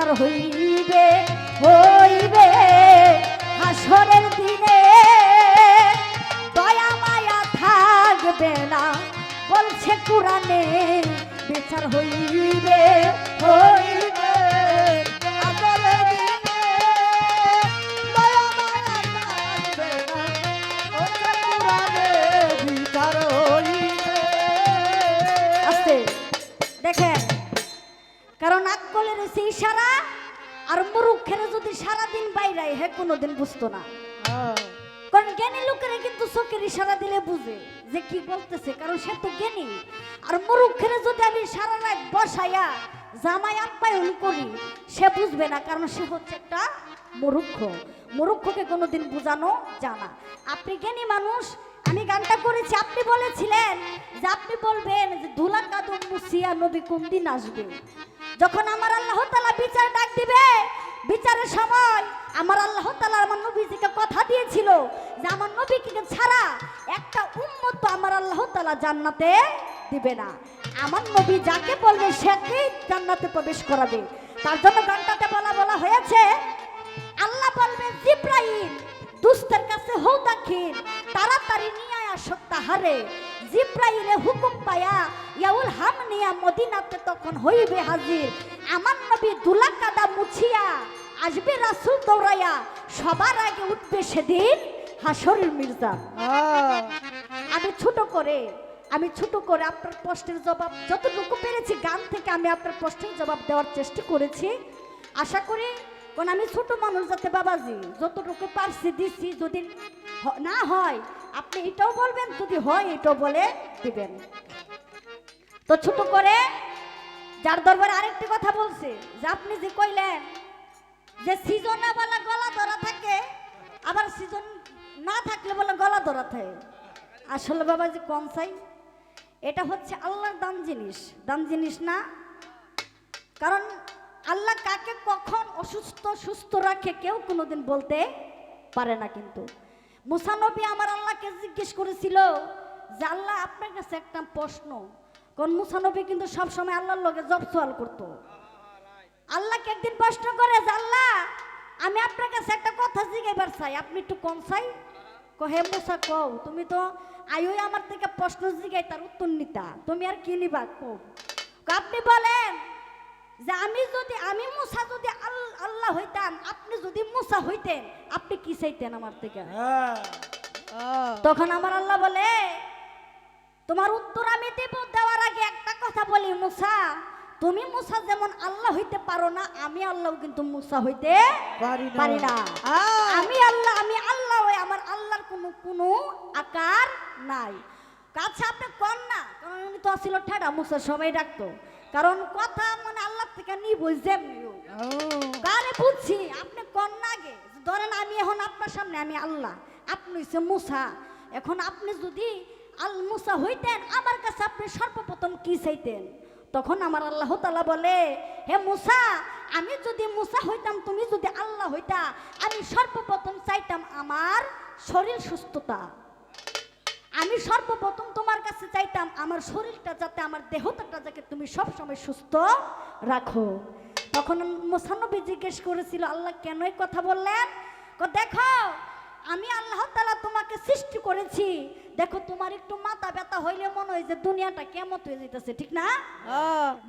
বিচার হইবে হইবে হাসরের দিনে দয়া মায়া থাকবে না বলছে কোরআনে বিচার হইবে হইবে হাসরের দিনে দয়া মায়া থাকবে না বলছে কোরআনে বিচার হইবে। আস্তে দেখেন, কারণ আকলের সে ইশারা আর মুরুক্ষের যদি সারাদিন বাইরে হে কোনোদিন বুঝতো না। কারণ জ্ঞানী লোকেরা কিন্তু চোখের ইশারা দিলে বুঝে যে কি বলতেছে, কারণ সে তো জ্ঞানী। আর মুরুক্ষের যদি আমি সারা রাত বসাইয়া জামাই আপ্যায়ন করি সে বুঝবে না, কারণ সে হচ্ছে একটা মুরুক্ষ। মুরুক্ষকে কোনোদিন বোঝানো যায় না। আপনি জ্ঞানী মানুষ, আমি গানটা করেছি, আপনি বলেছিলেন যে আপনি বলবেন যে ধুলা কাদম মুছিয়া নবী কোন দিন আসবে। যখন আমার আল্লাহ তাআলা বিচার ডাক দিবে, বিচারের সময় আমার আল্লাহ তাআলা আমার নবীজিকে কথা দিয়েছিল যে আমার নবীকে ছাড়া একটা উম্মত আমার আল্লাহ তাআলা জান্নাতে দিবে না। আমার নবী যাকে বলবে সেকেই জান্নাতে প্রবেশ করাবে। তার জন্য গানটাতে বলা হয়েছে, আল্লাহ বলবে জিব্রাইল দুস্তের কাছে হও দাখিল তাড়াতাড়ি নিয়ে আসো তাহারে। জিব্রাইলে হুকুম পায়া ইয়াউল হাম নিয়া মদিনাতে তখন হইবে হাজির। আমার নবী দুলা কাদা মুছিয়া আসবে রাসূল দৌড়াইয়া, সবার আগে উঠবে সেদিন হাসরের মির্জা। আমি ছোট করে আপনার প্রশ্নের জবাব যতটুকু পেরেছি গান থেকে আমি আপনার প্রশ্নের জবাব দেওয়ার চেষ্টা করেছি। আশা করি, কারণ আমি ছোট মানুষ, যাতে বাবাজি যতটুকু পারছি দিচ্ছি, যদি না হয় আপনি এটাও বলবেন, যদি হয় এটাও বলে দিবেন। তো ছোট করে যার দরবারে আরেকটি কথা বলছে যে আপনি যে কইলেন যে সিজনে বলে গলা ধরা থাকে, আবার সিজন না থাকলে বলে গলা ধরা থাকে। আসলে বাবাজি কম চাই, এটা হচ্ছে আল্লাহর দান জিনিস না। কারণ আল্লাহ কাকে কখন অসুস্থ সুস্থ রাখে কেউ কোনোদিন বলতে পারে না। কিন্তু মুসা নবী আমার আল্লাহকে জিজ্ঞেস করেছিল যে আল্লাহ আপনার কাছে একটা প্রশ্ন। কারণ মুসা নবী কিন্তু সবসময় আল্লাহর লগে জব সওয়াল করতো। আল্লাহকে একদিন প্রশ্ন করে যে আল্লাহ আমি আপনার কাছে একটা কথা জিজ্ঞাসা চাই, আপনি একটু কম চাই। হে মুসা কও, তুমি তো আইওই আমার থেকে প্রশ্ন জিজ্ঞাই তার উত্তর নিতা, তুমি আর কি নিবা কও। আপনি বলেন যে আমি মুসা যদি আল্লাহ হইতাম, আপনি যদি মুসা হইতেন, আপনি কি চাইতেন আমার থেকে? তখন আমার আল্লাহ বলে তোমার উত্তর আমি দেব, দেওয়ার আগে একটা কথা বলি, মুসা তুমি মুসা যেমন আল্লাহ হইতে পারো না, আমি আল্লাহ কিন্তু মুসা হইতে পারি না। আমি আল্লাহ হই, আমার আল্লাহর কোনো আকার নাই। কাছে আপনি কন না, কারণ উনি তো ছিল ঠাডা মুসা, সবাই ডাকতো। কারণ কথা মানে আল্লাহ থেকে নিবই যেমনিও গানে বুঝছি। আপনি কন না আগে, ধরেন আমি এখন আপনার সামনে আমি আল্লাহ, আপনি হচ্ছে মুসা। এখন আপনি যদি মুসা হইতেন, আমার কাছে আপনি সর্বপ্রথম কি চাইতেন? তখন আমার আল্লাহ তাআলা বলে, হে মুসা আমি যদি মুসা হইতাম, তুমি যদি আল্লাহ হইতা, আমি সর্বপ্রথম চাইতাম আমার শরীর সুস্থতা। আমি সর্বপ্রথম তোমার কাছে চাইতাম আমার শরীরটা যাতে, আমার দেহটা যাতে তুমি সবসময় সুস্থ রাখো। তখন মুসা নবী জিজ্ঞেস করেছিল আল্লাহ কেন এই কথা বললেন? দেখো আমি আল্লাহ তাআলা তোমাকে সৃষ্টি করেছি, দেখো তোমার একটু মাথা ব্যথা হইলে মনে হয় যে দুনিয়াটা কেমন হয়ে যেতেছে, ঠিক না?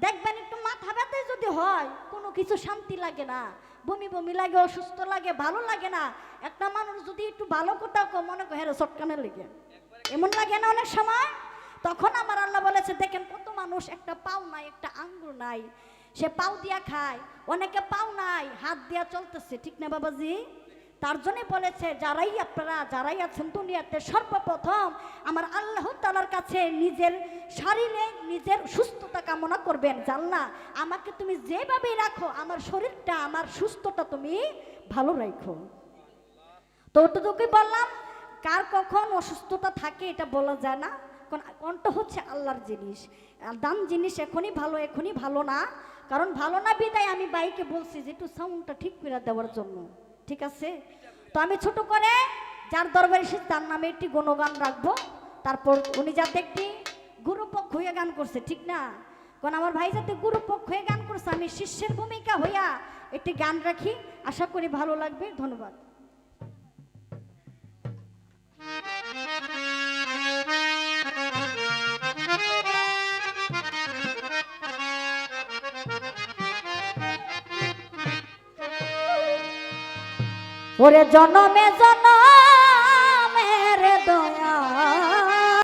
দেখবেন একটু মাথা ব্যথা যদি হয় কোনো কিছু শান্তি লাগে না, বমি বমি লাগে, অসুস্থ লাগে, ভালো লাগে না। একটা মানুষ যদি একটু ভালো কোথাও মনে করে হেরে চটকানে লেগে এমন লাগে না অনেক সময়। তখন আমার আল্লাহ বলেছে দেখেন কত মানুষ একটা পাও নাই, একটা আঙ্গুর নাই, সে পাও দিয়া খায়, অনেকে পাও নাই হাত দিয়া চলতেছে, ঠিক না বাবাজি? তার জন্য বলেছে যারাই আছেন দুনিয়াতে, সর্বপ্রথম আমার আল্লাহ তাআলার কাছে নিজের শরীরে নিজের সুস্থতা কামনা করবেন। আল্লাহ আমাকে তুমি যেভাবে রাখো, আমার শরীরটা আমার সুস্থতা তুমি ভালো রাখো। তো ওটুকুই বললাম, কার কখন অসুস্থতা থাকে এটা বলা যায় না, কারণ কোনটা হচ্ছে আল্লাহর জিনিস। দান জিনিস এখনই ভালো না, কারণ ভালো না বিদায় আমি বাইকে বলছি যে একটু সাউন্ডটা ঠিক করে দেওয়ার জন্য, ঠিক আছে? তো আমি ছোট করে যার দরবারে এসে তার নামে একটি গণগান রাখবো। তারপর উনি যাতে একটি গুরুপক্ষ হয়ে গান করছে, ঠিক না? কারণ আমার ভাই যাতে গুরুপক্ষ হয়ে গান করছে, আমি শিষ্যের ভূমিকা হইয়া একটি গান রাখি, আশা করি ভালো লাগবে। ধন্যবাদ। ওরে জনমে জনমে